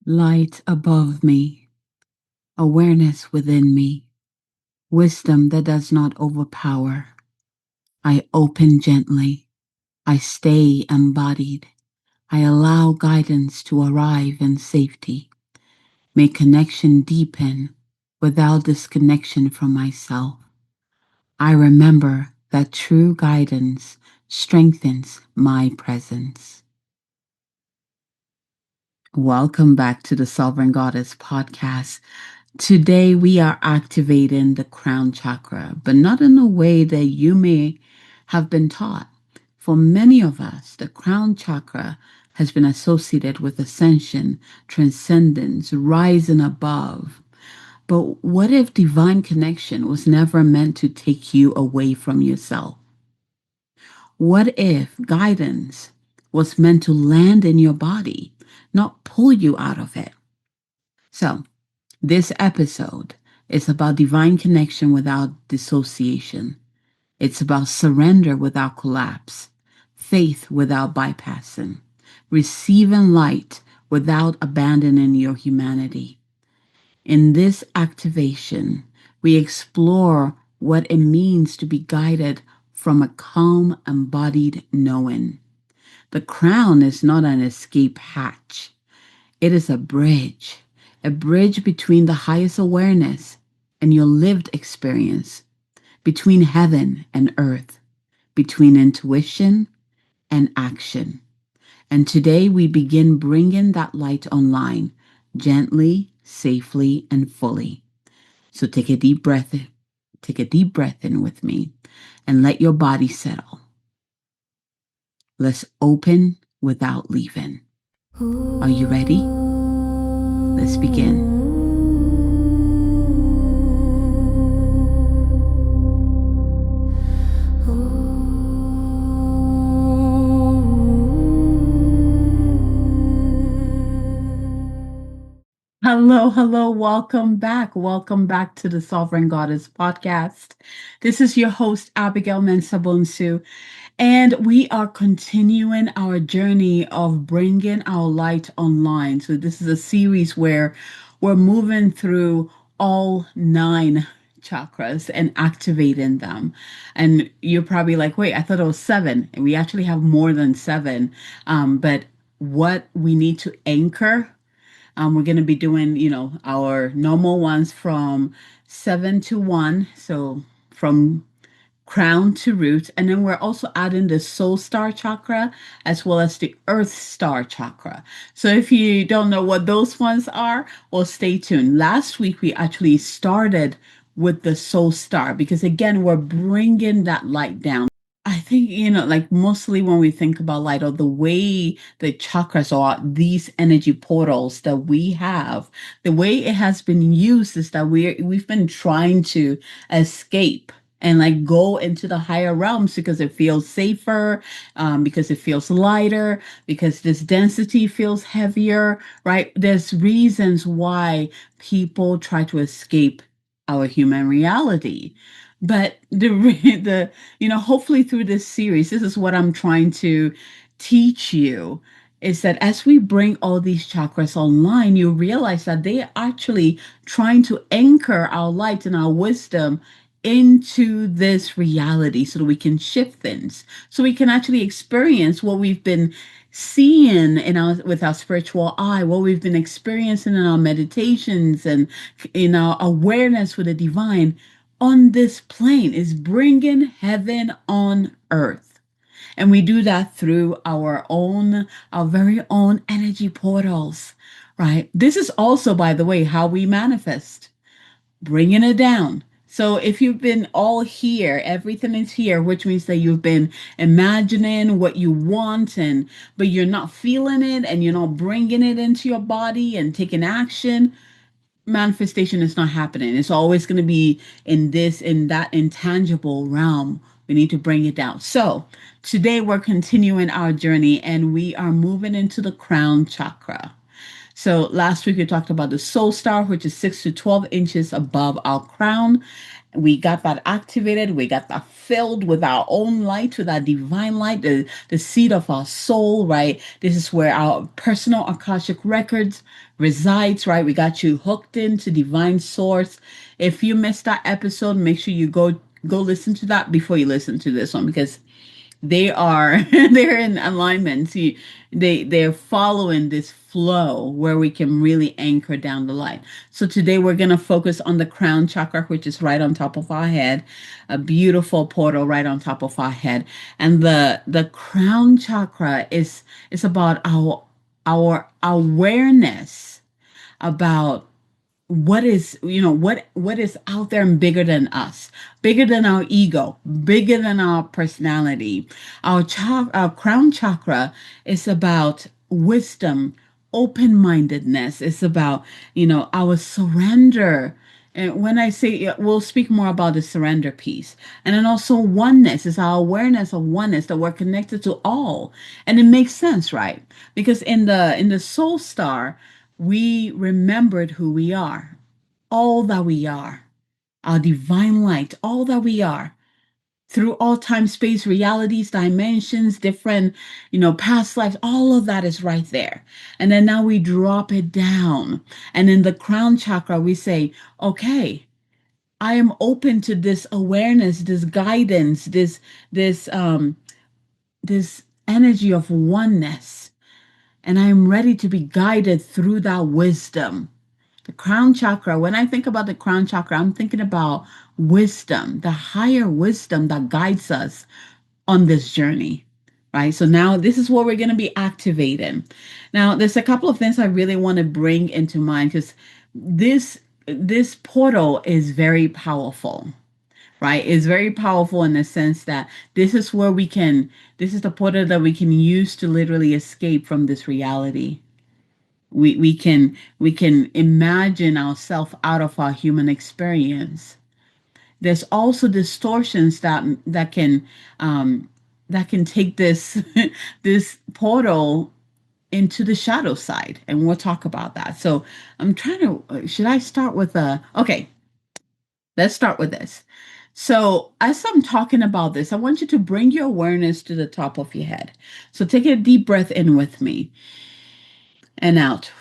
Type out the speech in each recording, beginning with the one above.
Light above me, awareness within me, wisdom that does not overpower. I open gently. I stay embodied. I allow guidance to arrive in safety. May connection deepen without disconnection from myself. I remember that true guidance strengthens my presence. Welcome back to the Sovereign Goddess podcast. Today we are activating the crown chakra, but not in a way that you may have been taught. For many of us, the crown chakra has been associated with ascension, transcendence, rising above. But what if divine connection was never meant to take you away from yourself? What if guidance was meant to land in your body, not pull you out of it? So, this episode is about divine connection without dissociation. It's about surrender without collapse, faith without bypassing, receiving light without abandoning your humanity. In this activation, we explore what it means to be guided from a calm, embodied knowing. The crown is not an escape hatch, it is a bridge between the highest awareness and your lived experience, between heaven and earth, between intuition and action. And today we begin bringing that light online, gently, safely, and fully. So take a deep breath in with me and let your body settle. Let's open without leaving. Are you ready? Let's begin. Hello, hello, welcome back. Welcome back to the Sovereign Goddess podcast. This is your host, Abigail Mensah-Bonsu, and we are continuing our journey of bringing our light online. So this is a series where we're moving through all 9 chakras and activating them. And you're probably like, wait, I thought it was 7. And we actually have more than 7. But what we need to anchor, we're going to be doing, our normal ones from 7 to 1. So from crown to root. And then we're also adding the soul star chakra as well as the earth star chakra. So if you don't know what those ones are, well, stay tuned. Last week, we actually started with the soul star because, again, we're bringing that light down. I think, like mostly when we think about light or the way the chakras are, these energy portals that we have, the way it has been used is that we've been trying to escape and like go into the higher realms because it feels safer, because it feels lighter, because this density feels heavier, right? There's reasons why people try to escape our human reality. But hopefully through this series, this is what I'm trying to teach you is that as we bring all these chakras online, you realize that they are actually trying to anchor our light and our wisdom into this reality so that we can shift things, so we can actually experience what we've been seeing in our with our spiritual eye, what we've been experiencing in our meditations and in our awareness with the divine on this plane, is bringing heaven on earth. And we do that through our very own energy portals, right? This is also, by the way, how we manifest, bringing it down. So if you've been all here, everything is here, which means that you've been imagining what you want but you're not feeling it and you're not bringing it into your body and taking action, manifestation is not happening. It's always going to be in that intangible realm. We need to bring it down. So today we're continuing our journey and we are moving into the crown chakra. So last week we talked about the soul star, which is 6 to 12 inches above our crown. We got that activated. We got that filled with our own light, with our divine light, the seed of our soul, right? This is where our personal Akashic records resides, right? We got you hooked into divine source. If you missed that episode, make sure you go listen to that before you listen to this one, because they are they're in alignment. See, they're following this flow where we can really anchor down the line. So today we're going to focus on the crown chakra, which is right on top of our head, a beautiful portal right on top of our head. And the crown chakra is about our awareness about what is out there and bigger than us, bigger than our ego, bigger than our personality. Our crown chakra is about wisdom, open-mindedness. It's about our surrender. And when I say, we'll speak more about the surrender piece. And then also oneness is our awareness of oneness, that we're connected to all. And it makes sense, right? Because in the soul star, we remembered who we are, all that we are, our divine light, all that we are, through all time, space, realities, dimensions, different, past lives, all of that is right there. And then now we drop it down. And in the crown chakra, we say, okay, I am open to this awareness, this guidance, this energy of oneness. And I am ready to be guided through that wisdom. The crown chakra, when I think about the crown chakra, I'm thinking about wisdom, the higher wisdom that guides us on this journey, right? So now this is what we're going to be activating. Now, there's a couple of things I really want to bring into mind, because this portal is very powerful, right? It's very powerful in the sense that this is the portal that we can use to literally escape from this reality. We can imagine ourselves out of our human experience. There's also distortions um, that can take this this portal into the shadow side, and we'll talk about that. So I'm trying to. Should I start with a? Okay, let's start with this. So as I'm talking about this, I want you to bring your awareness to the top of your head. So take a deep breath in with me and out.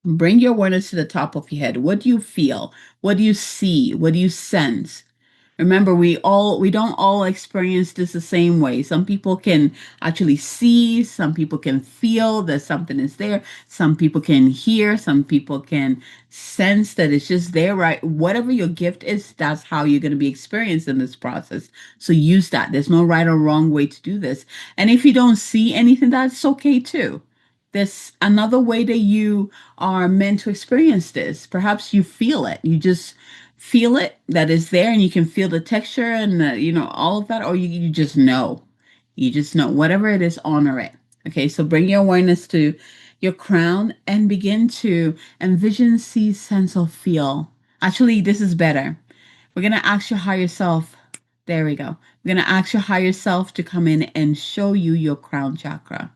Bring your awareness to the top of your head. What do you feel? What do you see? What do you sense? Remember, we don't all experience this the same way. Some people can actually see, some people can feel that something is there, some people can hear, some people can sense that it's just there, right? Whatever your gift is, that's how you're going to be experiencing this process. So use that. There's no right or wrong way to do this. And if you don't see anything, that's okay too. There's another way that you are meant to experience this. Perhaps you feel it. You just feel it, that is there, and you can feel the texture and all of that, or you just know. You just know. Whatever it is, honor it. Okay, so bring your awareness to your crown and begin to envision, see, sense, or feel. Actually, this is better. We're going to ask your higher self. There we go. We're going to ask your higher self to come in and show you your crown chakra,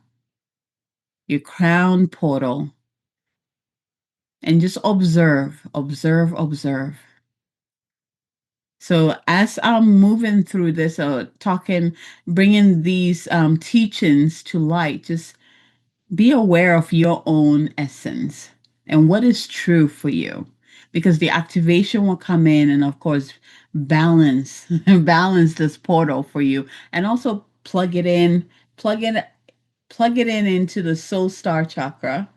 your crown portal, and just observe, observe, observe. So as I'm moving through this, talking, bringing these teachings to light, just be aware of your own essence and what is true for you, because the activation will come in and, of course, balance balance this portal for you, and also plug in, plug it in into the soul star chakra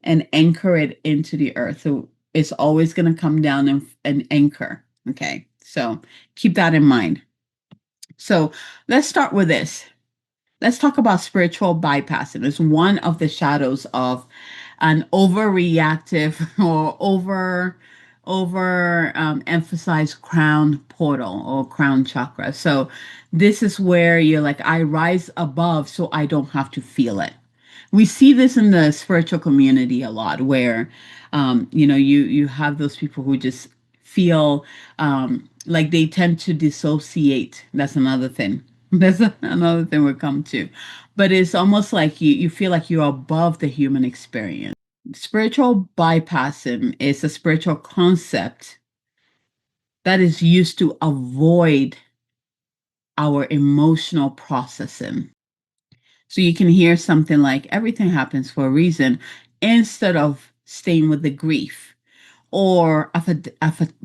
and anchor it into the earth. So it's always going to come down and anchor. Okay. So keep that in mind. So let's start with this. Let's talk about spiritual bypassing. It's one of the shadows of an overreactive or over emphasized crown portal or crown chakra. So this is where you're like, I rise above so I don't have to feel it. We see this in the spiritual community a lot, where you have those people who just feel like they tend to dissociate. That's another thing, That's another thing we'll come to. But it's almost like you feel like you're above the human experience. Spiritual bypassing is a spiritual concept that is used to avoid our emotional processing. So you can hear something like everything happens for a reason instead of staying with the grief or of a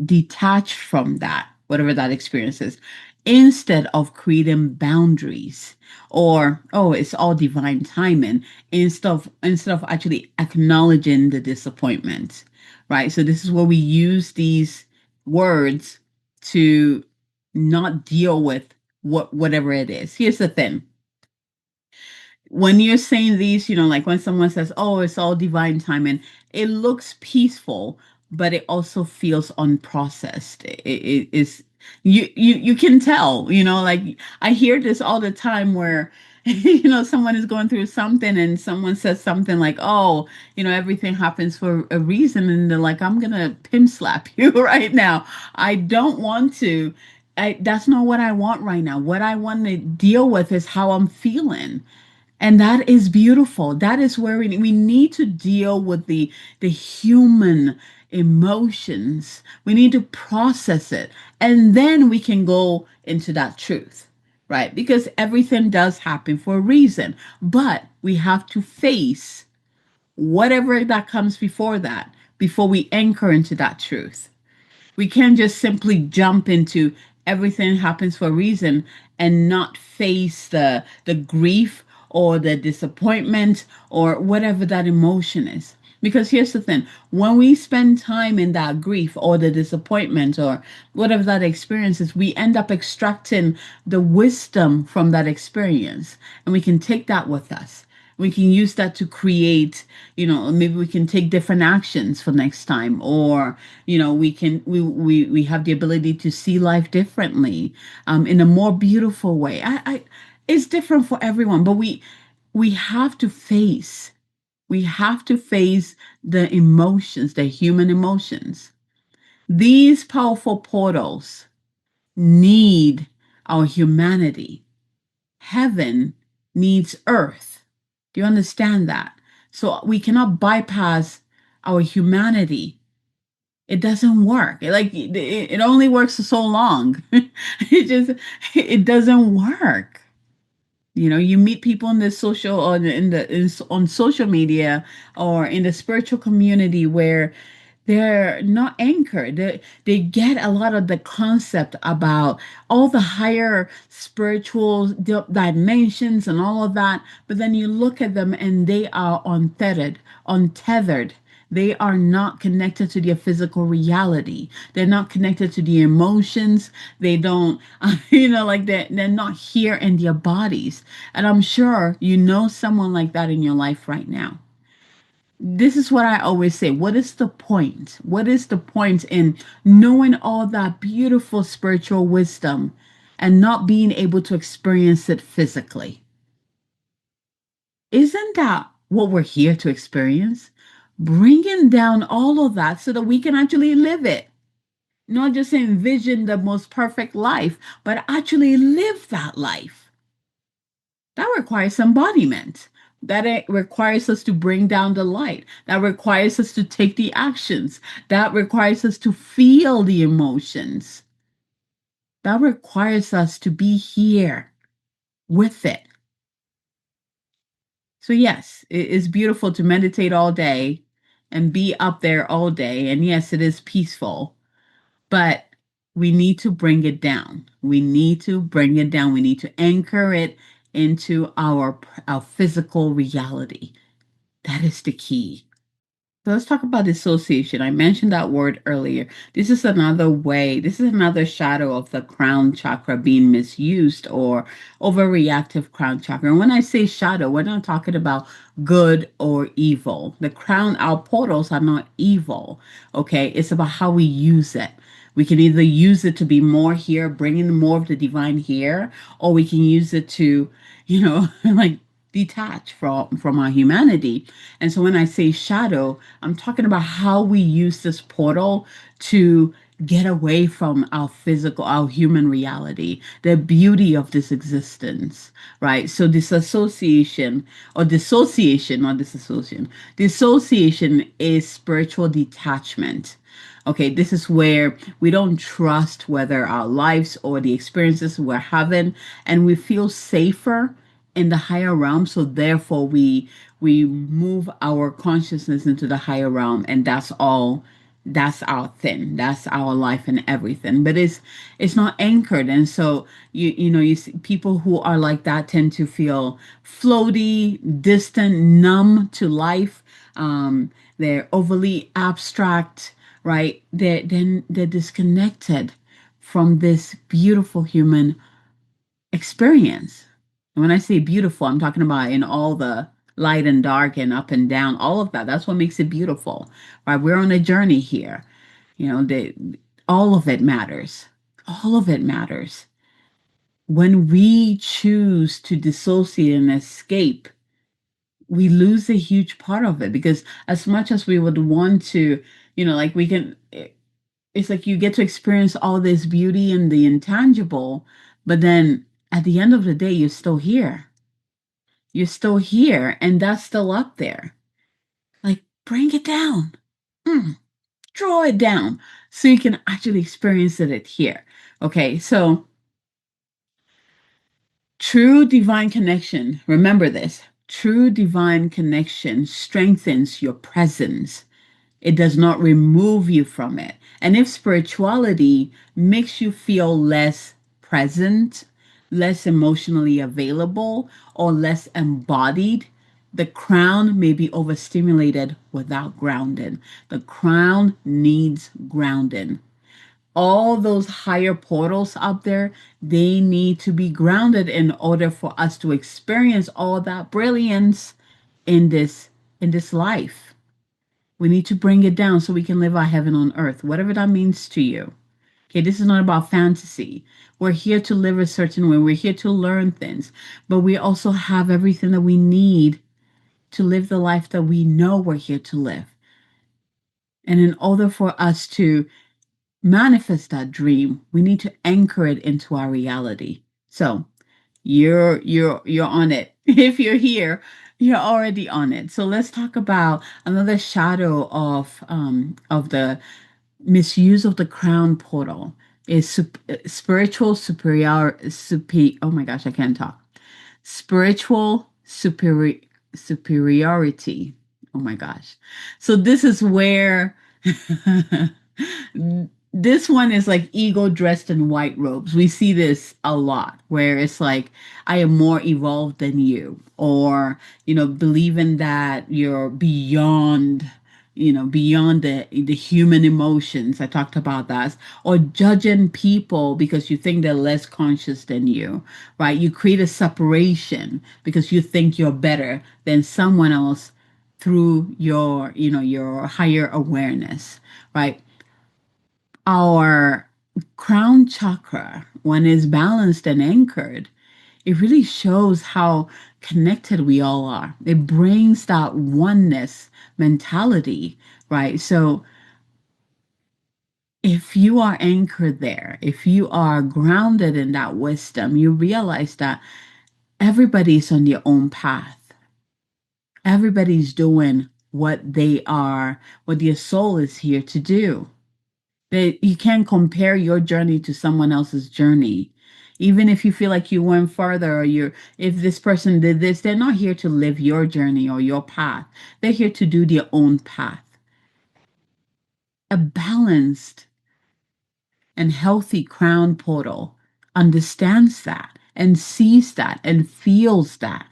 detach from that, whatever that experience is, instead of creating boundaries or, oh, it's all divine timing, instead of actually acknowledging the disappointment, right? So this is where we use these words to not deal with whatever it is. Here's the thing, when you're saying these, like when someone says, "Oh, it's all divine timing," it looks peaceful, but it also feels unprocessed. It is you can tell, like I hear this all the time where someone is going through something and someone says something like, "Oh, everything happens for a reason," and they're like, "I'm gonna pimp slap you right now. I don't want to. That's not what I want right now. What I want to deal with is how I'm feeling." And that is beautiful. That is where we need to deal with the human emotions. We need to process it. And then we can go into that truth, right? Because everything does happen for a reason. But we have to face whatever that comes before that, before we anchor into that truth. We can't just simply jump into everything happens for a reason and not face the grief or the disappointment or whatever that emotion is. Because here's the thing, when we spend time in that grief or the disappointment or whatever that experience is, we end up extracting the wisdom from that experience. And we can take that with us. We can use that to create, maybe we can take different actions for next time, or we have the ability to see life differently, in a more beautiful way. It's different for everyone, but we have to face we have to face the emotions, the human emotions. These powerful portals need our humanity. Heaven needs earth. Do you understand that? So we cannot bypass our humanity. It doesn't work. It only works for so long. It doesn't work. You meet people in the social or on social media or in the spiritual community where they're not anchored. They get a lot of the concept about all the higher spiritual dimensions and all of that, but then you look at them and they are untethered. They are not connected to their physical reality. They're not connected to the emotions. They don't, like they're not here in their bodies. And I'm sure you know someone like that in your life right now. This is what I always say. What is the point? What is the point in knowing all that beautiful spiritual wisdom and not being able to experience it physically? Isn't that what we're here to experience? Bringing down all of that so that we can actually live it. Not just envision the most perfect life, but actually live that life. That requires embodiment. That it requires us to bring down the light. That requires us to take the actions. That requires us to feel the emotions. That requires us to be here with it. So, yes, it is beautiful to meditate all day and be up there all day. And yes, it is peaceful, but we need to bring it down. We need to bring it down. We need to anchor it into our physical reality. That is the key. So let's talk about dissociation. I mentioned that word earlier. This is another way, this is another shadow of the crown chakra being misused or overreactive crown chakra. And when I say shadow, we're not talking about good or evil. The crown, our portals are not evil. Okay. It's about how we use it. We can either use it to be more here, bringing more of the divine here, or we can use it to, like detach from our humanity. And so when I say shadow, I'm talking about how we use this portal to get away from our physical, our human reality, the beauty of this existence, right? So disassociation or dissociation, not disassociation, dissociation is spiritual detachment. Okay, this is where we don't trust whether our lives or the experiences we're having, and we feel safer in the higher realm. So therefore, we move our consciousness into the higher realm, and that's all. That's our thing. That's our life and everything. But it's not anchored, and so you see people who are like that tend to feel floaty, distant, numb to life. They're overly abstract, right? They're disconnected from this beautiful human experience. And when I say beautiful, I'm talking about in all the light and dark and up and down, all of that. That's what makes it beautiful, right? We're on a journey here. All of it matters. All of it matters. When we choose to dissociate and escape, we lose a huge part of it because as much as we would want to, like we can, it's like you get to experience all this beauty and the intangible, but then at the end of the day, you're still here. You're still here, and that's still up there. Like, bring it down. Mm, draw it down so you can actually experience it here. Okay, so true divine connection, remember this, true divine connection strengthens your presence. It does not remove you from it. And if spirituality makes you feel less present, less emotionally available, or less embodied, the crown may be overstimulated without grounding. The crown needs grounding. All those higher portals up there, they need to be grounded in order for us to experience all that brilliance in this life. We need to bring it down so we can live our heaven on earth, whatever that means to you. Okay, this is not about fantasy. We're here to live a certain way. We're here to learn things, but we also have everything that we need to live the life that we know we're here to live. And in order for us to manifest that dream, we need to anchor it into our reality. So you're on it. If you're here, you're already on it. So let's talk about another shadow of the misuse of the crown portal is spiritual oh my gosh, I can't talk. Spiritual superiority. Oh my gosh. So this is where this one is like ego dressed in white robes. We see this a lot where it's like, I am more evolved than you, or, believing that you're beyond, beyond the human emotions. I talked about that, or judging people because you think they're less conscious than you, right? You create a separation because you think you're better than someone else through your higher awareness, right? Our crown chakra, when it's balanced and anchored, it really shows how connected we all are. It brings that oneness mentality, right? So if you are anchored there, if you are grounded in that wisdom, you realize that everybody's on their own path. Everybody's doing what their soul is here to do. That you can't compare your journey to someone else's journey. Even if you feel like you went further, or if this person did this, they're not here to live your journey or your path. They're here to do their own path. A balanced and healthy crown portal understands that and sees that and feels that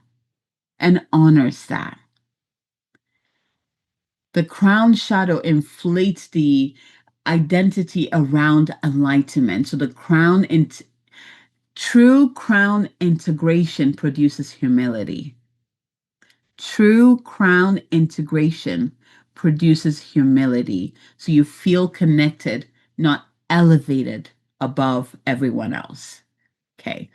and honors that. The crown shadow inflates the identity around enlightenment. So the true crown integration produces humility. True crown integration produces humility. So you feel connected, not elevated above everyone else. Okay.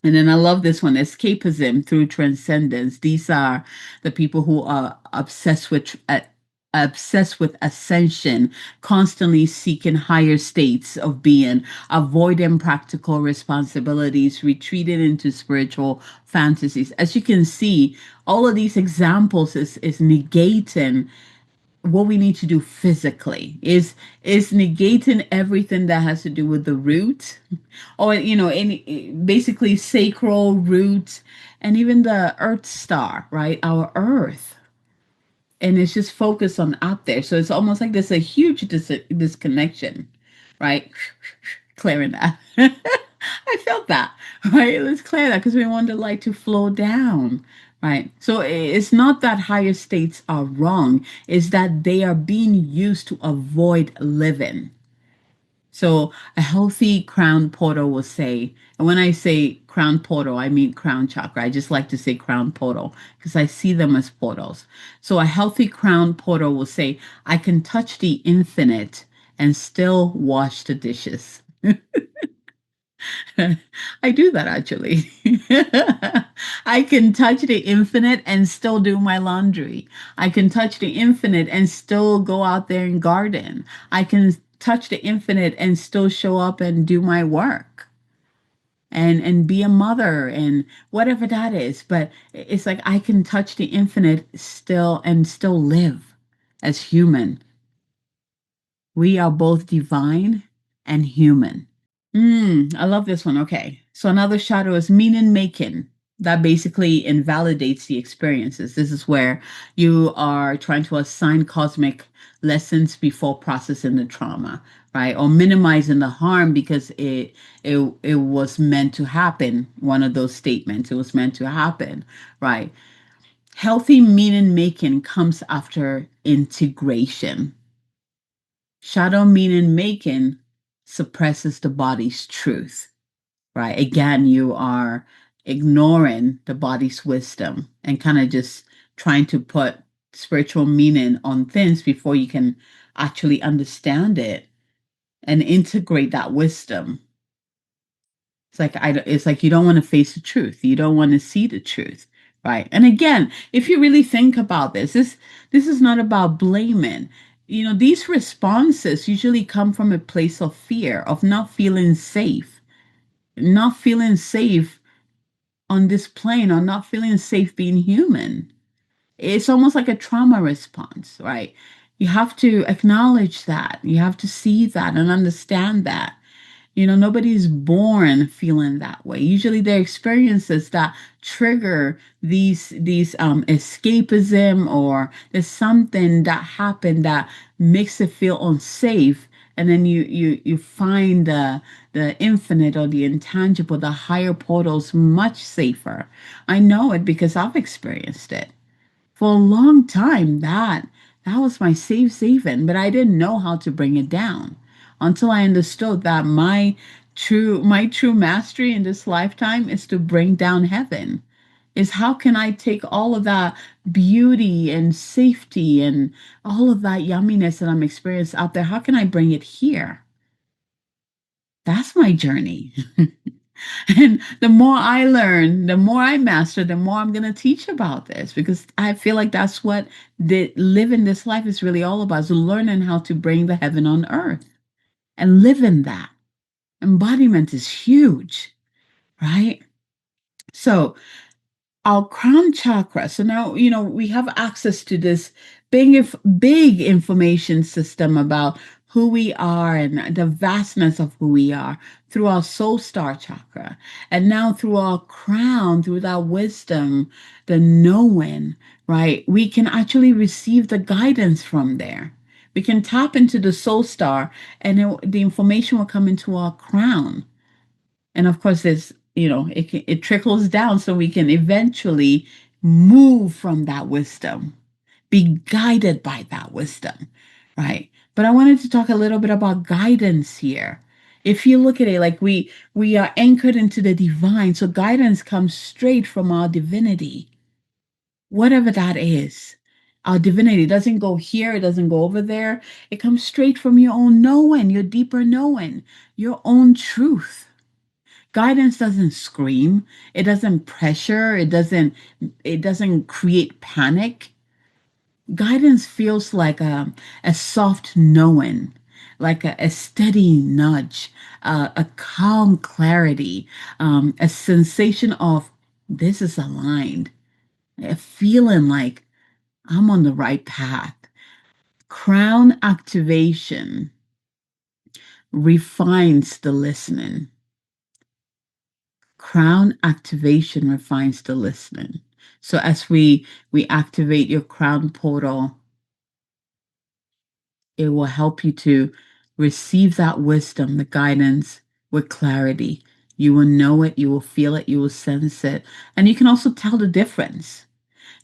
And then I love this one, escapism through transcendence. These are the people who are obsessed with obsessed with ascension, constantly seeking higher states of being, avoiding practical responsibilities, retreating into spiritual fantasies. As you can see, all of these examples is negating what we need to do physically, is negating everything that has to do with the root, or any basically sacral root, and even the earth star, right, our earth. And it's just focused on out there. So it's almost like there's a huge disconnection, right? Clearing that. I felt that, right? Let's clear that because we want the light to flow down, right? So it's not that higher states are wrong, it's that they are being used to avoid living. So a healthy crown portal will say, and when I say crown portal, I mean crown chakra. I just like to say crown portal because I see them as portals. So a healthy crown portal will say, I can touch the infinite and still wash the dishes. I do that actually. I can touch the infinite and still do my laundry. I can touch the infinite and still go out there and garden. I can touch the infinite and still show up and do my work and be a mother and whatever that is. But it's like I can touch the infinite still and still live as human. We are both divine and human. I love this one. Okay. So another shadow is meaning making. That basically invalidates the experiences. This is where you are trying to assign cosmic lessons before processing the trauma, right? Or minimizing the harm because it was meant to happen. One of those statements. It was meant to happen, right? Healthy meaning making comes after integration. Shadow meaning making suppresses the body's truth, right? Again, you are ignoring the body's wisdom and kind of just trying to put spiritual meaning on things before you can actually understand it and integrate that wisdom. It's like you don't want to face the truth. You don't want to see the truth, right? And again, if you really think about this is not about blaming. These responses usually come from a place of fear, of not feeling safe on this plane, or not feeling safe being human. It's almost like a trauma response, right? You have to acknowledge that. You have to see that and understand that. Nobody's born feeling that way. Usually they're experiences that trigger these escapism, or there's something that happened that makes it feel unsafe. And then you find the infinite or the intangible, the higher portals much safer. I know it because I've experienced it for a long time. That was my safe haven, but I didn't know how to bring it down until I understood that my true mastery in this lifetime is to bring down heaven. Is how can I take all of that beauty and safety and all of that yumminess that I'm experiencing out there? How can I bring it here? That's my journey. And the more I learn, the more I master, the more I'm going to teach about this, because I feel like that's what living this life is really all about, is learning how to bring the heaven on earth and live in that. Embodiment is huge, right? So our crown chakra. So now, we have access to this big information system about who we are and the vastness of who we are through our soul star chakra. And now through our crown, through that wisdom, the knowing, right? We can actually receive the guidance from there. We can tap into the soul star, and the information will come into our crown. And of course, it trickles down so we can eventually move from that wisdom, be guided by that wisdom, right? But I wanted to talk a little bit about guidance here. If you look at it, like we are anchored into the divine, so guidance comes straight from our divinity, whatever that is. Our divinity doesn't go here, it doesn't go over there. It comes straight from your own knowing, your deeper knowing, your own truth. Guidance doesn't scream, it doesn't pressure, it doesn't create panic. Guidance feels like a soft knowing, like a steady nudge, a calm clarity, a sensation of this is aligned, a feeling like I'm on the right path. Crown activation refines the listening. Crown activation refines the listening. So as we activate your crown portal, it will help you to receive that wisdom, the guidance with clarity. You will know it, you will feel it, you will sense it, and you can also tell the difference.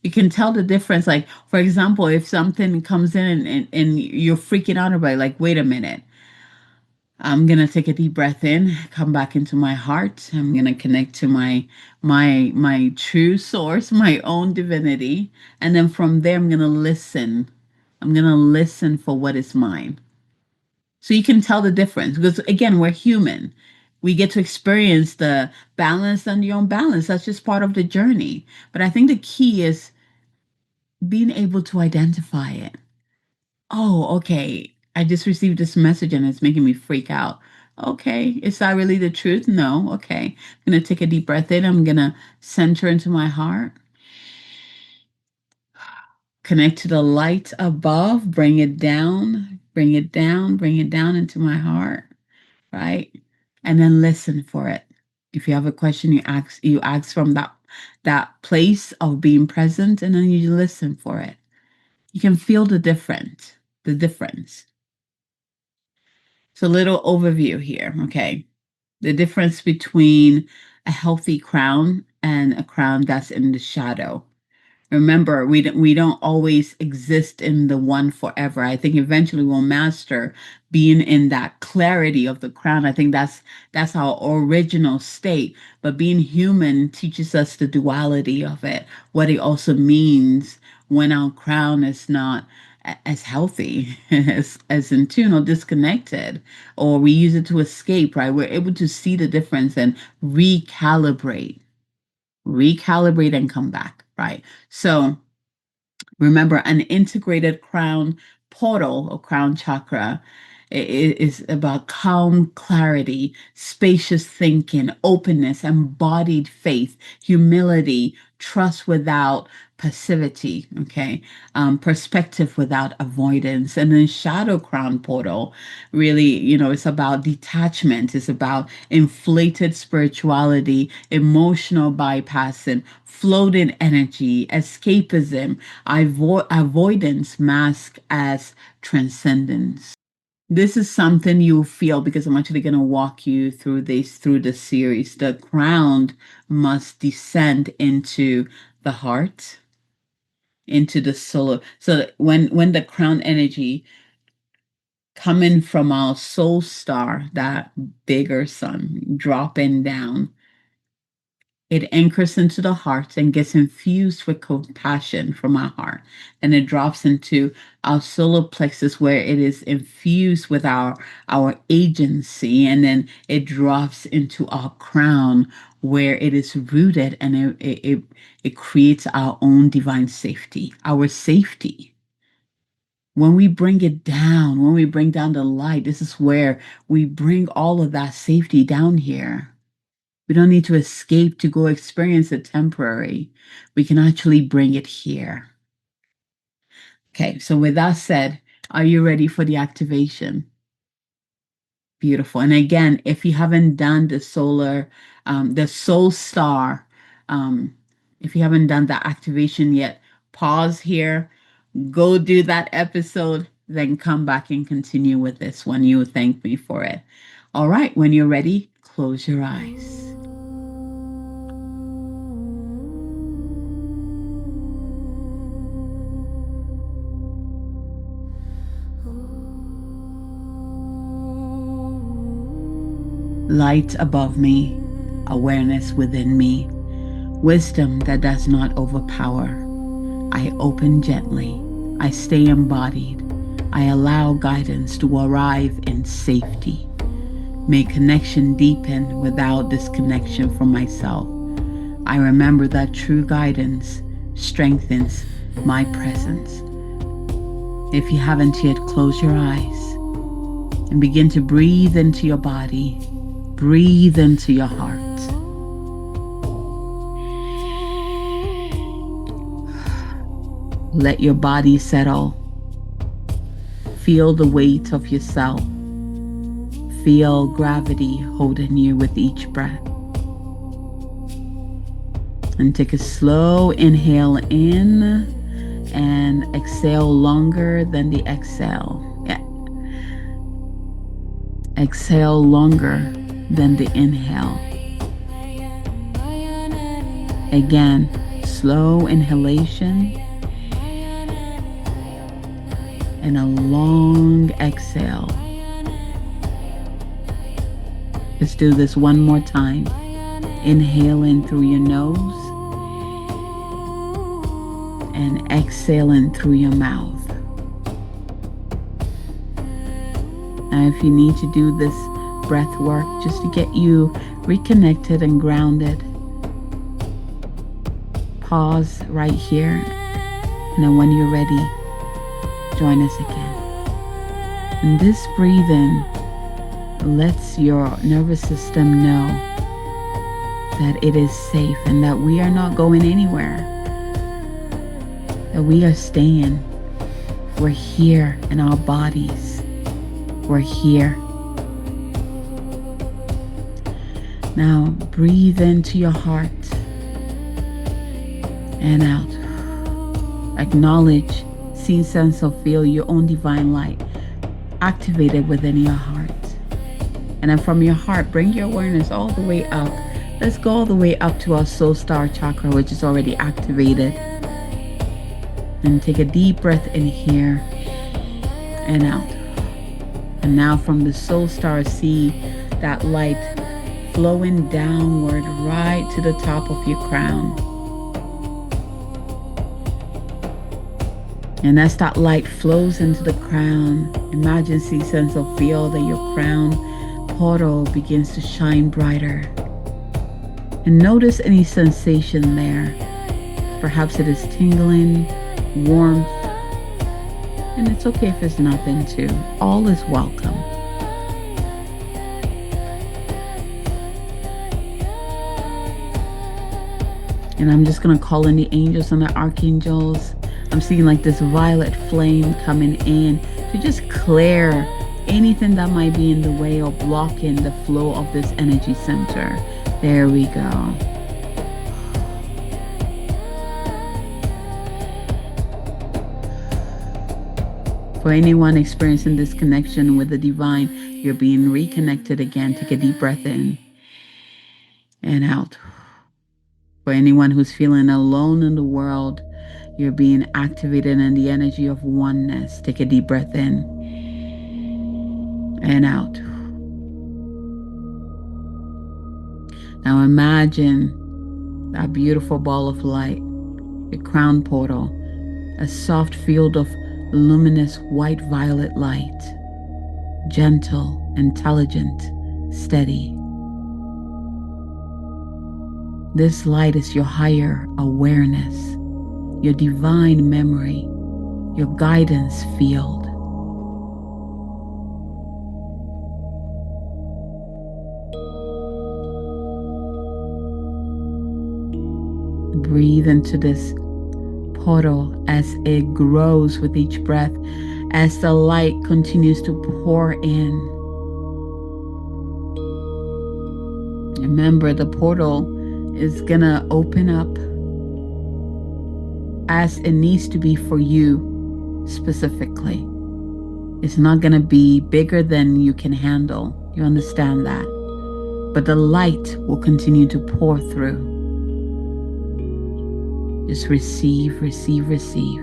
You can tell the difference. Like, for example, if something comes in and you're freaking out about it, like, wait a minute, I'm gonna take a deep breath in, come back into my heart. I'm gonna connect to my true source, my own divinity, and then from there I'm gonna listen. I'm gonna listen for what is mine. So you can tell the difference because again, we're human. We get to experience the balance and the unbalance. That's just part of the journey. But I think the key is being able to identify it. Oh, okay. I just received this message and it's making me freak out. Okay, is that really the truth? No. Okay. I'm going to take a deep breath in. I'm going to center into my heart, connect to the light above, bring it down, bring it down, bring it down into my heart, right? And then listen for it. If you have a question, you ask from that place of being present and then you listen for it. You can feel the difference. So, a little overview here, okay? The difference between a healthy crown and a crown that's in the shadow. Remember, we don't always exist in the one forever. I think eventually we'll master being in that clarity of the crown. I think that's our original state. But being human teaches us the duality of it, what it also means when our crown is not as healthy, as in tune or disconnected, or we use it to escape, right? We're able to see the difference and recalibrate and come back, right? So remember, an integrated crown portal or crown chakra is about calm clarity, spacious thinking, openness, embodied faith, humility, trust without passivity, okay? Perspective without avoidance. And then shadow crown portal, really, it's about detachment, it's about inflated spirituality, emotional bypassing, floating energy, escapism, avoidance masked as transcendence. This is something you'll feel because I'm actually going to walk you through the series. The crown must descend into the heart, into the soul. So that when the crown energy coming from our soul star, that bigger sun, dropping down, it anchors into the heart and gets infused with compassion from our heart. And it drops into our solar plexus where it is infused with our agency. And then it drops into our crown where it is rooted and it creates our own divine safety, our safety. When we bring it down, when we bring down the light, this is where we bring all of that safety down here. We don't need to escape to go experience it temporary. We can actually bring it here. Okay, so with that said, are you ready for the activation? Beautiful. And again, if you haven't done the soul star, if you haven't done that activation yet, pause here, go do that episode, then come back and continue with this one. You will thank me for it. All right, when you're ready, close your eyes. Light above me, awareness within me, wisdom that does not overpower. I open gently. I stay embodied. I allow guidance to arrive in safety. May connection deepen without disconnection from myself. I remember that true guidance strengthens my presence. If you haven't yet, close your eyes and begin to breathe into your body. Breathe into your heart. Let your body settle. Feel the weight of yourself. Feel gravity holding you with each breath. And take a slow inhale in and exhale longer than the exhale. Yeah. Exhale longer than the inhale. Again, slow inhalation and a long exhale. Let's do this one more time. Inhale in through your nose and exhale in through your mouth. Now, if you need to do this breath work just to get you reconnected and grounded, pause right here, and then when you're ready, join us again. And this breathing lets your nervous system know that it is safe and that we are not going anywhere, that we are staying. We're here in our bodies. We're here. Now breathe into your heart and out. Acknowledge, see, sense, or feel your own divine light activated within your heart. And then from your heart, bring your awareness all the way up. Let's go all the way up to our soul star chakra, which is already activated. And take a deep breath in here and out. And now from the soul star, see that light flowing downward right to the top of your crown. And as that light flows into the crown, imagine, see, sense, or feel that your crown portal begins to shine brighter. And notice any sensation there. Perhaps it is tingling, warmth, and it's okay if it's nothing too. All is welcome. And I'm just going to call in the angels and the archangels. I'm seeing like this violet flame coming in to just clear anything that might be in the way or blocking the flow of this energy center. There we go. For anyone experiencing this connection with the divine, you're being reconnected again. Take a deep breath in and out. For anyone who's feeling alone in the world, you're being activated in the energy of oneness. Take a deep breath in and out. Now imagine that beautiful ball of light, the crown portal, a soft field of luminous white violet light, gentle, intelligent, steady. This light is your higher awareness, your divine memory, your guidance field. Breathe into this portal as it grows with each breath, as the light continues to pour in. Remember, the portal is gonna open up as it needs to be for you specifically. It's not gonna be bigger than you can handle. You understand that? But the light will continue to pour through. Just receive, receive, receive.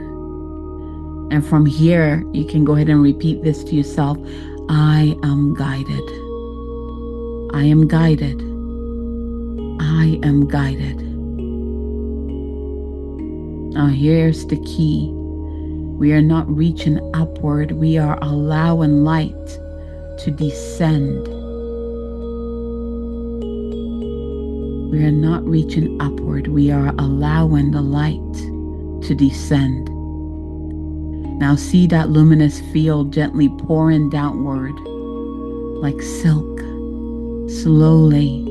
And from here, you can go ahead and repeat this to yourself. I am guided. I am guided. I am guided. Now here's the key. We are not reaching upward. We are allowing light to descend. We are not reaching upward. We are allowing the light to descend. Now see that luminous field gently pouring downward like silk, slowly,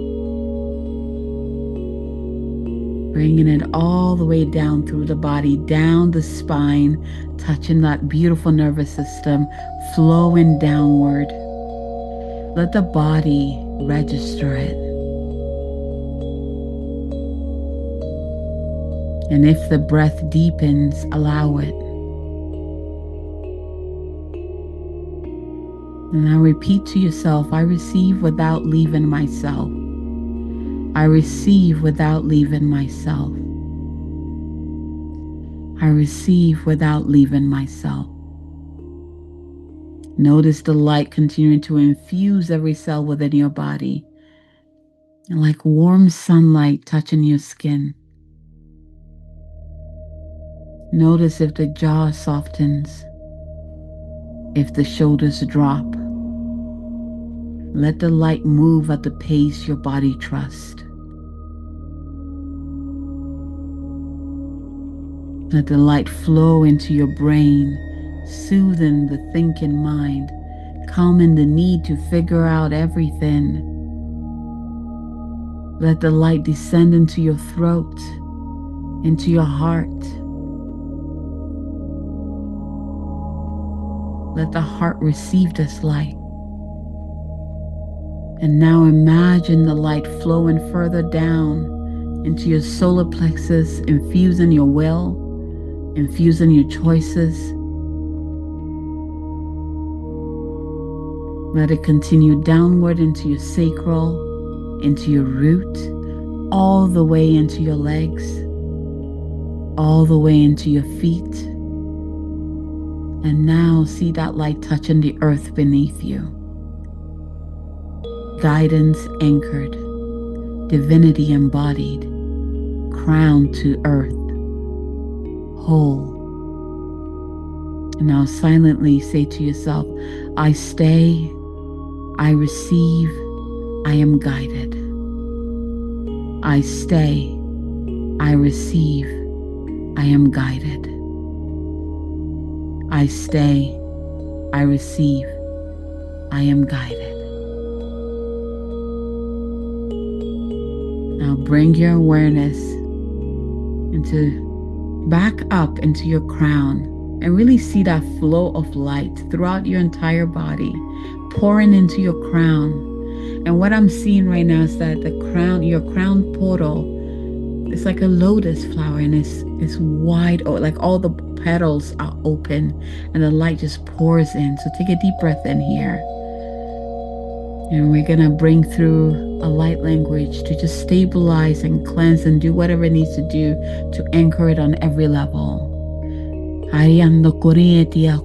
bringing it all the way down through the body, down the spine, touching that beautiful nervous system, flowing downward. Let the body register it. And if the breath deepens, allow it. And now repeat to yourself, I receive without leaving myself. I receive without leaving myself. I receive without leaving myself. Notice the light continuing to infuse every cell within your body, and like warm sunlight touching your skin. Notice if the jaw softens, if the shoulders drop. Let the light move at the pace your body trusts. Let the light flow into your brain, soothing the thinking mind, calming the need to figure out everything. Let the light descend into your throat, into your heart. Let the heart receive this light. And now imagine the light flowing further down into your solar plexus, infusing your will, infusing your choices. Let it continue downward into your sacral, into your root, all the way into your legs, all the way into your feet. And now see that light touching the earth beneath you. Guidance anchored, divinity embodied, crown to earth, whole. And now silently say to yourself, I stay, I receive, I am guided. I stay, I receive, I am guided. I stay, I receive, I am guided. Now bring your awareness back up into your crown and really see that flow of light throughout your entire body, pouring into your crown. And what I'm seeing right now is that your crown portal, it's like a lotus flower, and it's wide, like all the petals are open and the light just pours in. So take a deep breath in here. And we're going to bring through a light language to just stabilize and cleanse and do whatever it needs to do to anchor it on every level. Ariando koretia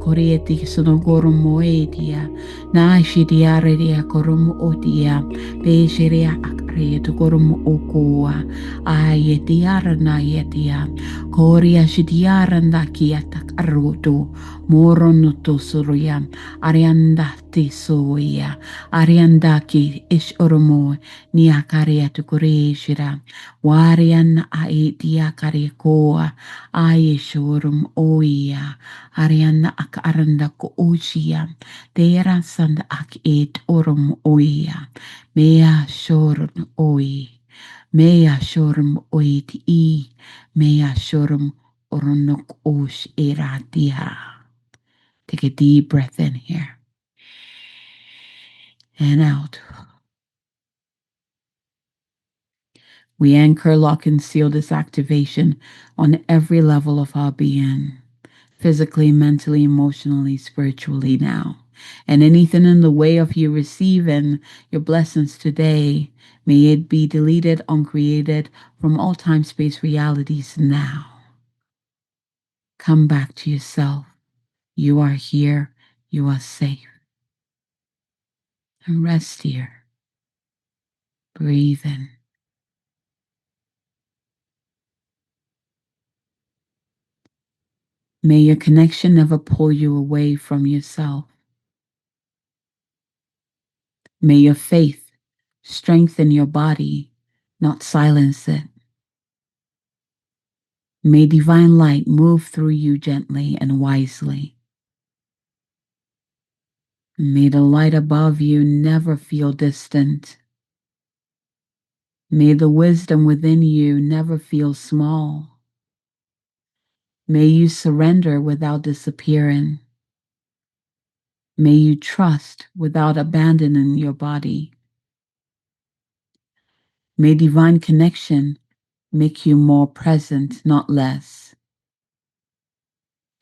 sonogoro moetia, na shidia redia korum otia, bejeria akre to korum okoa, ayetiara na yetia, koria shidiaranda kiatak aroto, moronoto soria, arianda soya, ariandaki ish oromo, niakaria to korejira, warian aetia karekoa, Ayeshorum oia, Ariana ak aranda ko osia, Tera sand ak et orum oia, Mea shorum oi, Mea shorum oit I, Mea shorum oronok osh eratia. Take a deep breath in here and out. We anchor, lock, and seal this activation on every level of our being. Physically, mentally, emotionally, spiritually now. And anything in the way of you receiving your blessings today, may it be deleted, uncreated from all time, space, realities now. Come back to yourself. You are here. You are safe. And rest here. Breathe in. May your connection never pull you away from yourself. May your faith strengthen your body, not silence it. May divine light move through you gently and wisely. May the light above you never feel distant. May the wisdom within you never feel small. May you surrender without disappearing. May you trust without abandoning your body. May divine connection make you more present, not less.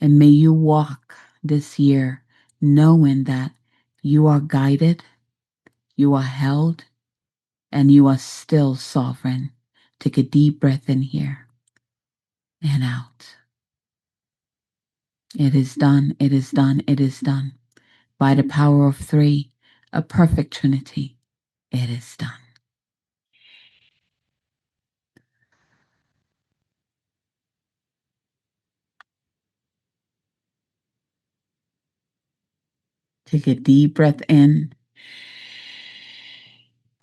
And may you walk this year knowing that you are guided, you are held, and you are still sovereign. Take a deep breath in here and out. It is done, it is done, it is done. By the power of three, a perfect trinity, it is done. Take a deep breath in.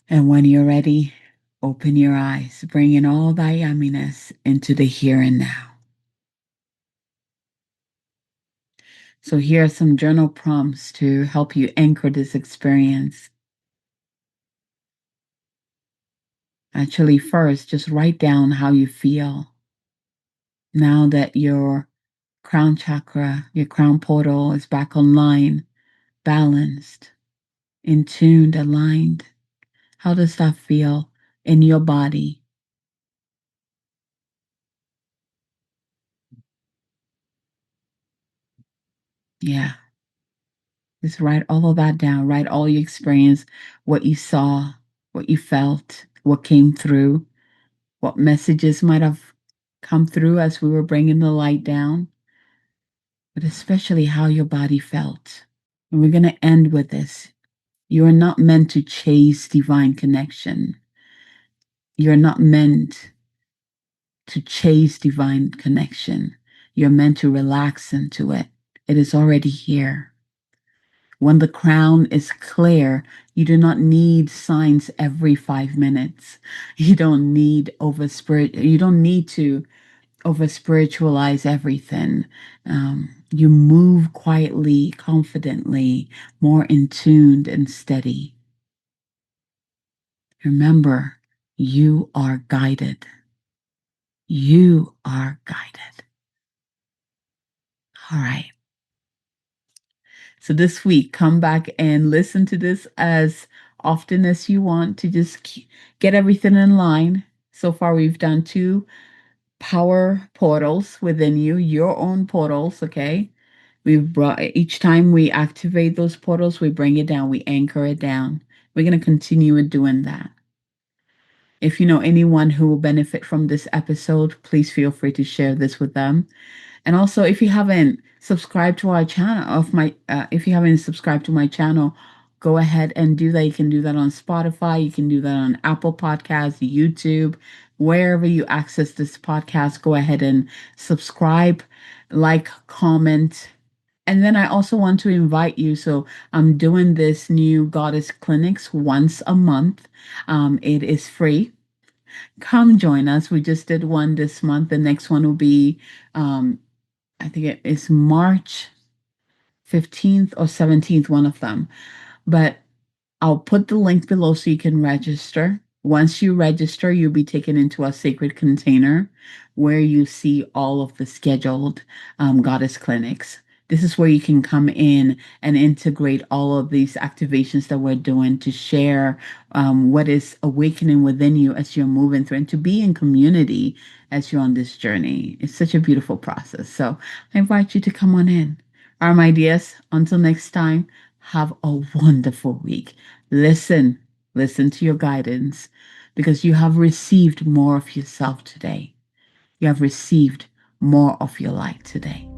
And when you're ready, open your eyes, bringing all thy yumminess into the here and now. So here are some journal prompts to help you anchor this experience. Actually, first, just write down how you feel now that your crown chakra, your crown portal is back online, balanced, in tuned, aligned. How does that feel in your body? Yeah, just write all of that down. Write all your experience, what you saw, what you felt, what came through, what messages might have come through as we were bringing the light down, but especially how your body felt. And we're going to end with this. You are not meant to chase divine connection. You're not meant to chase divine connection. You're meant to relax into it. It is already here. When the crown is clear, you do not need signs every 5 minutes. You don't need you don't need to over spiritualize everything. You move quietly, confidently, more in tuned and steady. Remember, you are guided. You are guided. All right. So this week, come back and listen to this as often as you want to just get everything in line. So far, we've done 2 power portals within you, your own portals, okay? We've brought each time we activate those portals, we bring it down, we anchor it down. We're going to continue with doing that. If you know anyone who will benefit from this episode, please feel free to share this with them. And also, if you haven't subscribed to our channel, if you haven't subscribed to my channel, go ahead and do that. You can do that on Spotify. You can do that on Apple Podcasts, YouTube, wherever you access this podcast. Go ahead and subscribe, like, comment. And then I also want to invite you. So I'm doing this new Goddess Clinics once a month. It is free. Come join us. We just did one this month. The next one will be I think it is March 15th or 17th, one of them. But I'll put the link below so you can register. Once you register, you'll be taken into a sacred container where you see all of the scheduled goddess clinics. This is where you can come in and integrate all of these activations that we're doing to share what is awakening within you as you're moving through and to be in community as you're on this journey. It's such a beautiful process. So I invite you to come on in. All right, my dears, until next time, have a wonderful week. Listen to your guidance because you have received more of yourself today. You have received more of your light today.